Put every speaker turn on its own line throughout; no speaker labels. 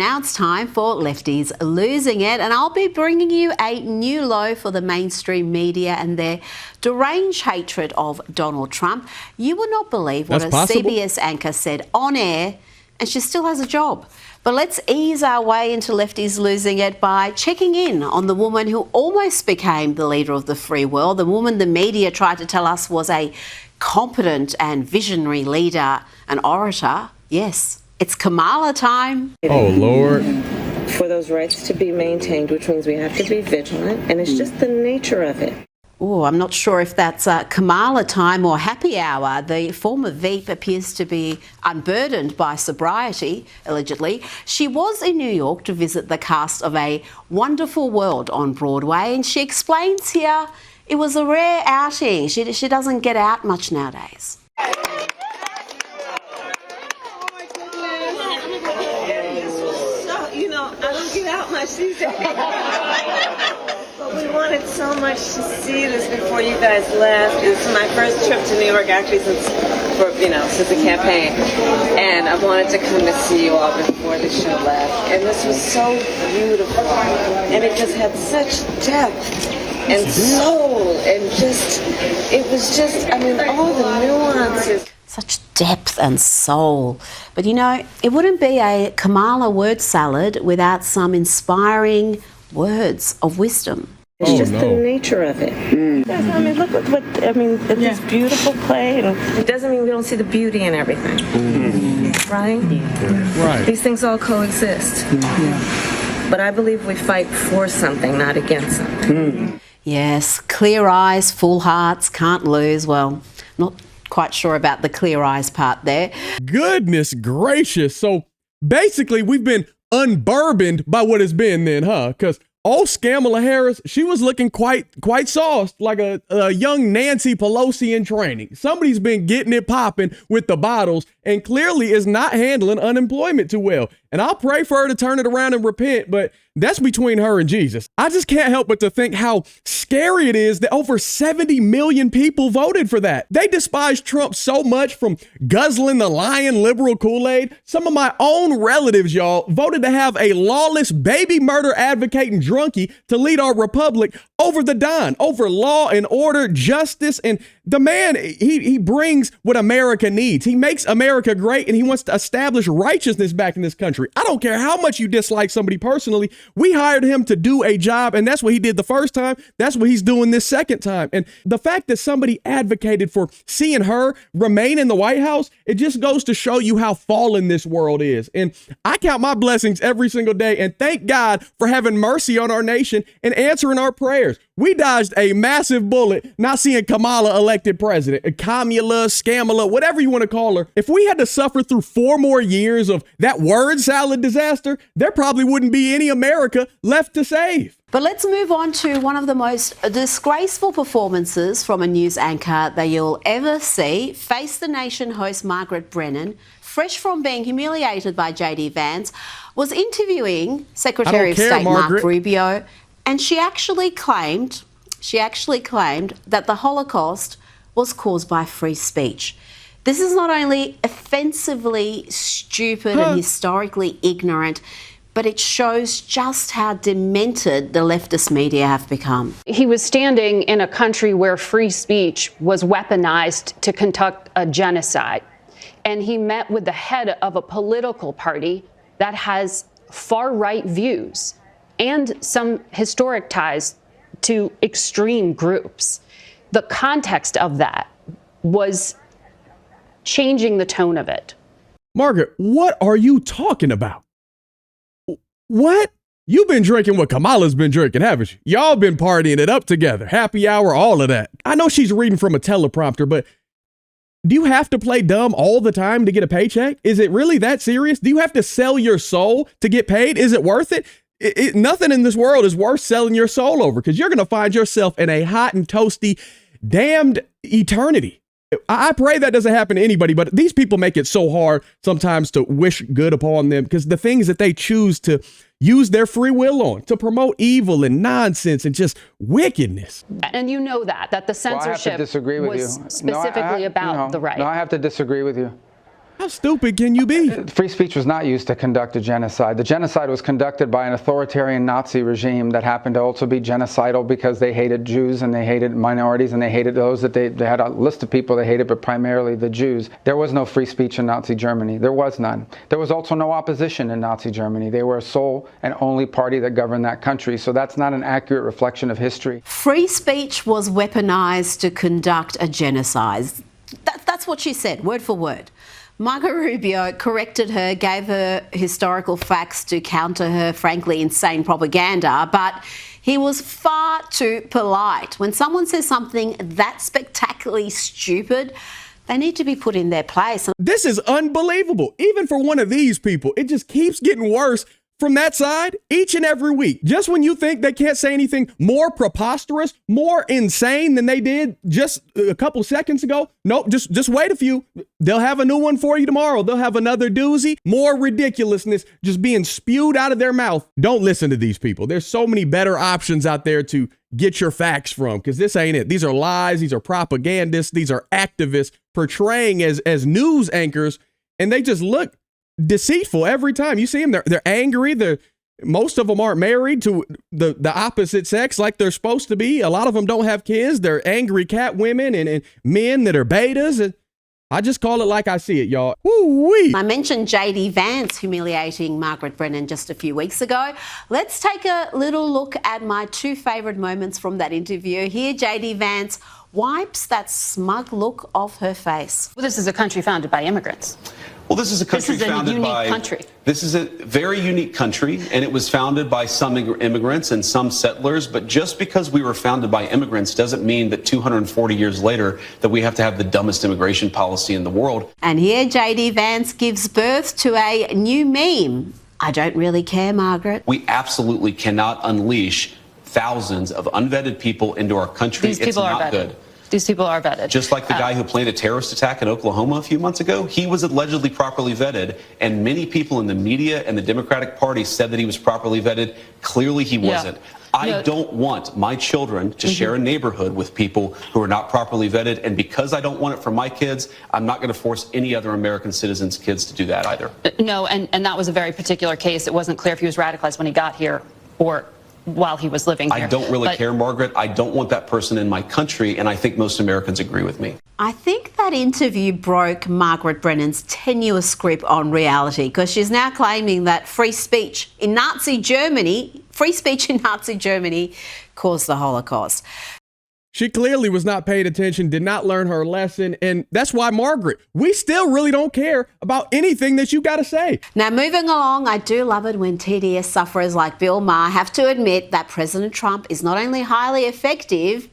now it's time for Lefties Losing It, and I'll be bringing you a new low for the mainstream media and their deranged hatred of Donald Trump. You will not believe what a CBS anchor said on air, and she still has a job. But let's ease our way into Lefties Losing It by checking in on the woman who almost became the leader of the free world, the woman the media tried to tell us was a competent and visionary leader, an orator. Yes, it's Kamala time.
Oh, Lord.
For those rights to be maintained, which means we have to be vigilant, and it's just the nature of it.
Oh, I'm not sure if that's Kamala time or happy hour. The former Veep appears to be unburdened by sobriety, allegedly. She was in New York to visit the cast of A Wonderful World on Broadway, and she explains here it was a rare outing. She doesn't get out much nowadays.
I don't get out much these days. But we wanted so much to see this before you guys left. This is my first trip to New York actually since the campaign. And I wanted to come to see you all before the show left. And this was so beautiful. And it just had such depth and soul and all the nuances.
Such depth and soul. But it wouldn't be a Kamala word salad without some inspiring words of wisdom.
It's just the nature of it. Look it's this beautiful play. And it doesn't mean we don't see the beauty in everything. Right?
Right.
These things all coexist. But I believe we fight for something, not against something.
Yes, clear eyes, full hearts, can't lose. Well, not quite sure about the clear eyes part there.
Goodness gracious. So basically we've been unbourboned by what it's been then, huh? Because old Kamala Harris, she was looking quite sauced, like a young Nancy Pelosi in training. Somebody's been getting it popping with the bottles and clearly is not handling unemployment too well. And I'll pray for her to turn it around and repent, but that's between her and Jesus. I just can't help but to think how scary it is that over 70 million people voted for that. They despise Trump so much, from guzzling the lion liberal Kool-Aid. Some of my own relatives, y'all, voted to have a lawless baby murder advocating drunkie to lead our republic over the Don, over law and order, justice. And the man, he brings what America needs. He makes America great, and he wants to establish righteousness back in this country. I don't care how much you dislike somebody personally. We hired him to do a job, and that's what he did the first time. That's what he's doing this second time. And the fact that somebody advocated for seeing her remain in the White House, it just goes to show you how fallen this world is. And I count my blessings every single day and thank God for having mercy on our nation and answering our prayers. We dodged a massive bullet not seeing Kamala elected president. Kamala, Scamala, whatever you want to call her. If we had to suffer through 4 more years of that word salad disaster, there probably wouldn't be any America left to save.
But let's move on to one of the most disgraceful performances from a news anchor that you'll ever see. Face the Nation host Margaret Brennan, fresh from being humiliated by J.D. Vance, was interviewing Secretary of State Mark Rubio, and she actually claimed that the Holocaust was caused by free speech. This is not only offensively stupid and historically ignorant, but it shows just how demented the leftist media have become.
He was standing in a country where free speech was weaponized to conduct a genocide. And he met with the head of a political party that has far-right views and some historic ties to extreme groups. The context of that was changing the tone of it.
Margaret, what are you talking about? What? You've been drinking what Kamala's been drinking, haven't you? Y'all been partying it up together. Happy hour, all of that. I know she's reading from a teleprompter, but do you have to play dumb all the time to get a paycheck? Is it really that serious? Do you have to sell your soul to get paid? Is it worth it? Nothing in this world is worth selling your soul over, because you're going to find yourself in a hot and toasty, damned eternity. I pray that doesn't happen to anybody, but these people make it so hard sometimes to wish good upon them, because the things that they choose to use their free will on to promote evil and nonsense and just wickedness.
And you know that the censorship was specifically about the right.
No, I have to disagree with you.
How stupid can you be?
Free speech was not used to conduct a genocide. The genocide was conducted by an authoritarian Nazi regime that happened to also be genocidal because they hated Jews and they hated minorities and they hated those that they had a list of people they hated, but primarily the Jews. There was no free speech in Nazi Germany. There was none. There was also no opposition in Nazi Germany. They were a sole and only party that governed that country. So that's not an accurate reflection of history.
Free speech was weaponized to conduct a genocide. That's what she said, word for word. Marco Rubio corrected her, gave her historical facts to counter her, frankly, insane propaganda, but he was far too polite. When someone says something that spectacularly stupid, they need to be put in their place.
This is unbelievable. Even for one of these people, it just keeps getting worse from that side each and every week. Just when you think they can't say anything more preposterous, more insane than they did just a couple seconds ago, nope, just wait a few. They'll have a new one for you tomorrow. They'll have another doozy, more ridiculousness just being spewed out of their mouth. Don't listen to these people. There's so many better options out there to get your facts from, because this ain't it. These are lies. These are propagandists. These are activists portraying as news anchors, and they just look deceitful every time you see them. They're angry. Most of them aren't married to the opposite sex like they're supposed to be. A lot of them don't have kids. They're angry cat women and men that are betas. And I just call it like I see it, y'all. Woo-wee.
I mentioned JD Vance humiliating Margaret Brennan just a few weeks ago. Let's take a little look at my two favourite moments from that interview. Here, JD Vance wipes that smug look off her face.
Well, this is a country founded by immigrants.
Well, this is a country founded by... This is a very unique country, and it was founded by some immigrants and some settlers. But just because we were founded by immigrants doesn't mean that 240 years later that we have to have the dumbest immigration policy in the world.
And here, JD Vance gives birth to a new meme. I don't really care, Margaret.
We absolutely cannot unleash thousands of unvetted people into our country.
These people are vetted.
Good.
These people are vetted.
Just like the guy who planned a terrorist attack in Oklahoma a few months ago, he was allegedly properly vetted, and many people in the media and the Democratic Party said that he was properly vetted. Clearly he wasn't. I don't want my children to share a neighborhood with people who are not properly vetted, and because I don't want it for my kids, I'm not going to force any other American citizens' kids to do that either.
No, and that was a very particular case. It wasn't clear if he was radicalized when he got here or while he was living here.
I don't really care, Margaret. I don't want that person in my country, and I think most Americans agree with me.
I think that interview broke Margaret Brennan's tenuous grip on reality, because she's now claiming that free speech in Nazi Germany caused the Holocaust.
She clearly was not paying attention, did not learn her lesson, and that's why, Margaret, we still really don't care about anything that you got to say.
Now, moving along, I do love it when TDS sufferers like Bill Maher have to admit that President Trump is not only highly effective,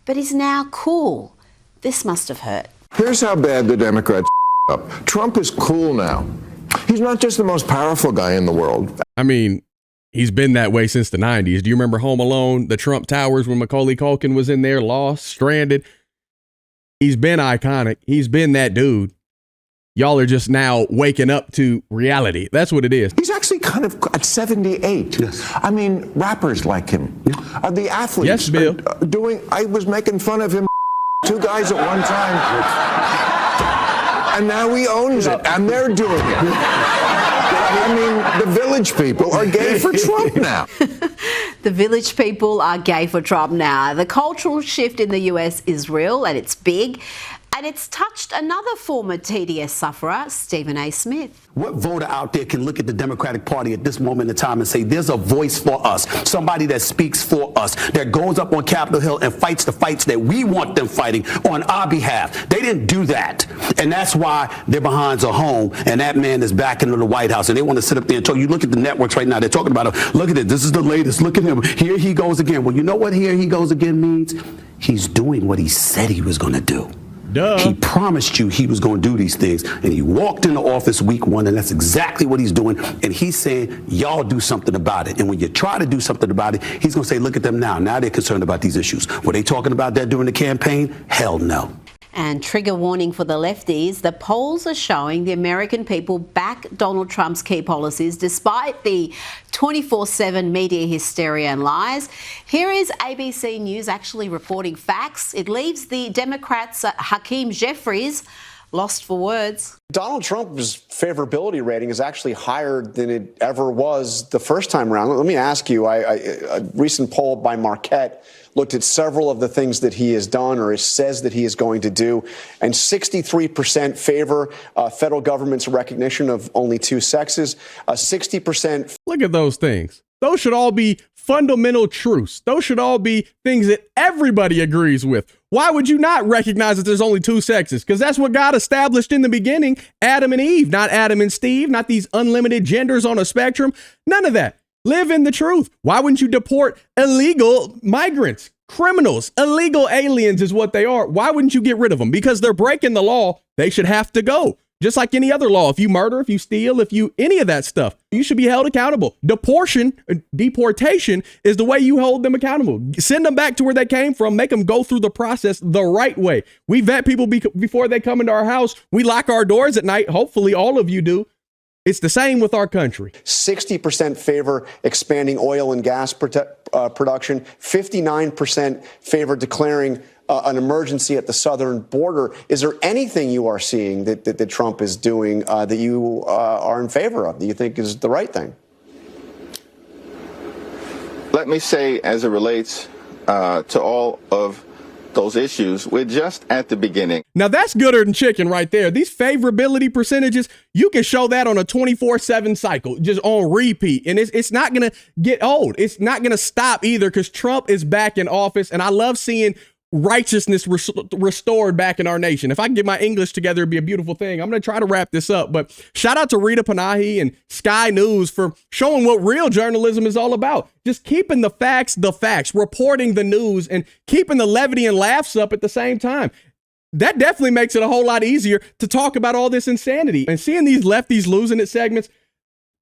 but is now cool. This must have hurt.
Here's how bad the Democrats up. Trump is cool now. He's not just the most powerful guy in the world.
I mean, he's been that way since the 90s. Do you remember Home Alone, the Trump Towers, when Macaulay Culkin was in there, lost, stranded? He's been iconic. He's been that dude. Y'all are just now waking up to reality. That's what it is.
He's actually kind of at 78. Yes. I mean, rappers like him. Yeah. The athletes.
Yes, Bill.
I was making fun of him, two guys at one time. And now he owns it, and they're doing it. I mean, the Village People are gay for Trump now.
The Village People are gay for Trump now. The cultural shift in the US is real, and it's big. And it's touched another former TDS sufferer, Stephen A. Smith.
What voter out there can look at the Democratic Party at this moment in time and say, there's a voice for us, somebody that speaks for us, that goes up on Capitol Hill and fights the fights that we want them fighting on our behalf? They didn't do that. And that's why their behinds are home, and that man is back into the White House. And they want to sit up there and talk. You look at the networks right now, they're talking about him. Look at it. This is the latest. Look at him. Here he goes again. Well, you know what here he goes again means? He's doing what he said he was going to do.
Duh.
He promised you he was going to do these things, and he walked into office week one, and that's exactly what he's doing. And he's saying, y'all do something about it. And when you try to do something about it, he's going to say, look at them now. Now they're concerned about these issues. Were they talking about that during the campaign? Hell no.
And trigger warning for the lefties, the polls are showing the American people back Donald Trump's key policies despite the 24/7 media hysteria and lies. Here is ABC News actually reporting facts. It leaves the Democrats' Hakeem Jeffries lost for words.
Donald Trump's favorability rating is actually higher than it ever was the first time around. Let me ask you, a recent poll by Marquette looked at several of the things that he has done or says that he is going to do, and 63% favor federal government's recognition of only two sexes, 60%.
Look at those things. Those should all be fundamental truths. Those should all be things that everybody agrees with. Why would you not recognize that there's only two sexes? Because that's what God established in the beginning, Adam and Eve, not Adam and Steve, not these unlimited genders on a spectrum. None of that. Live in the truth. Why wouldn't you deport illegal migrants? Criminals, illegal aliens is what they are. Why wouldn't you get rid of them? Because they're breaking the law. They should have to go. Just like any other law. If you murder, if you steal, if you any of that stuff, you should be held accountable. Deportation is the way you hold them accountable. Send them back to where they came from. Make them go through the process the right way. We vet people before they come into our house. We lock our doors at night. Hopefully all of you do. It's the same with our country.
60% favor expanding oil and gas production. 59% favor declaring an emergency at the southern border. Is there anything you are seeing that Trump is doing that you are in favor of, that you think is the right thing?
Let me say, as it relates to all of those issues, we're just at the beginning.
Now that's gooder than chicken right there. These favorability percentages, you can show that on a 24/7 cycle, just on repeat. And it's not going to get old. It's not going to stop either, because Trump is back in office. And I love seeing righteousness restored back in our nation. If I can get my English together, it'd be a beautiful thing. I'm going to try to wrap this up, but shout out to Rita Panahi and Sky News for showing what real journalism is all about. Just keeping the facts, reporting the news, and keeping the levity and laughs up at the same time. That definitely makes it a whole lot easier to talk about all this insanity. And seeing these lefties losing it segments,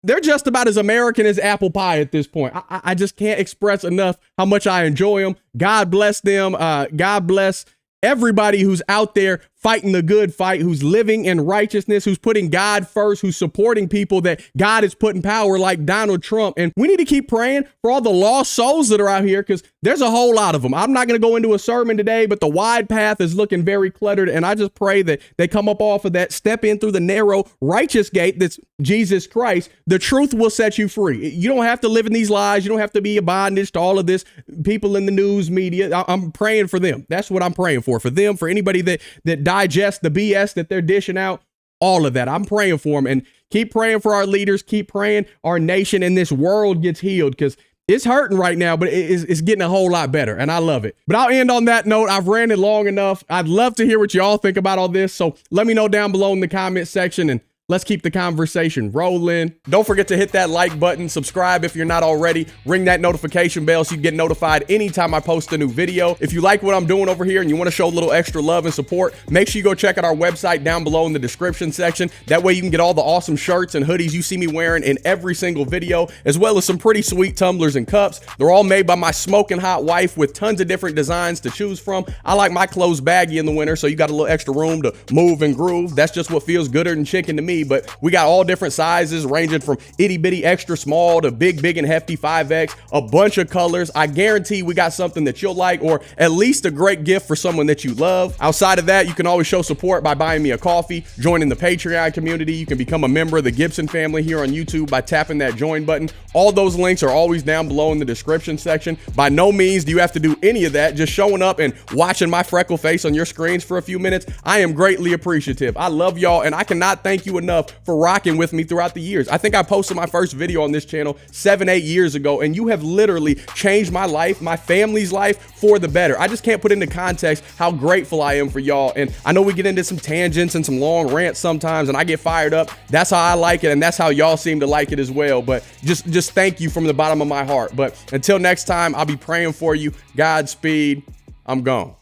they're just about as American as apple pie at this point. I just can't express enough how much I enjoy them. God bless them. God bless everybody who's out there fighting the good fight, who's living in righteousness, who's putting God first, who's supporting people that God has put in power like Donald Trump. And we need to keep praying for all the lost souls that are out here, because there's a whole lot of them. I'm not going to go into a sermon today, but the wide path is looking very cluttered. And I just pray that they come up off of that, step in through the narrow, righteous gate that's Jesus Christ. The truth will set you free. You don't have to live in these lies. You don't have to be a bondage to all of this people in the news media. I'm praying for them. That's what I'm praying for them, for anybody that digest the BS that they're dishing out, all of that. I'm praying for them, and keep praying for our leaders. Keep praying our nation and this world gets healed, because it's hurting right now, but it's getting a whole lot better, and I love it. But I'll end on that note. I've ran it long enough. I'd love to hear what y'all think about all this, so let me know down below in the comment section, and let's keep the conversation rolling. Don't forget to hit that like button, subscribe if you're not already, ring that notification bell so you get notified anytime I post a new video. If you like what I'm doing over here and you want to show a little extra love and support, make sure you go check out our website down below in the description section. That way you can get all the awesome shirts and hoodies you see me wearing in every single video, as well as some pretty sweet tumblers and cups. They're all made by my smoking hot wife with tons of different designs to choose from. I like my clothes baggy in the winter, so you got a little extra room to move and groove. That's just what feels gooder than chicken to me. But we got all different sizes, ranging from itty bitty extra small to big and hefty 5X, a bunch of colors. I guarantee we got something that you'll like, or at least a great gift for someone that you love. Outside of that, you can always show support by buying me a coffee, joining the Patreon community. You can become a member of the Gibson family here on YouTube by tapping that join button. All those links are always down below in the description section. By no means do you have to do any of that. Just showing up and watching my freckle face on your screens for a few minutes, I am greatly appreciative. I love y'all, and I cannot thank you enough for rocking with me throughout the years. I think I posted my first video on this channel 7-8 years ago, and you have literally changed my life, my family's life, for the better. I just can't put into context how grateful I am for y'all. And I know we get into some tangents and some long rants sometimes, and I get fired up. That's how I like it, and that's how y'all seem to like it as well. But just thank you from the bottom of my heart. But until next time, I'll be praying for you. Godspeed. I'm gone.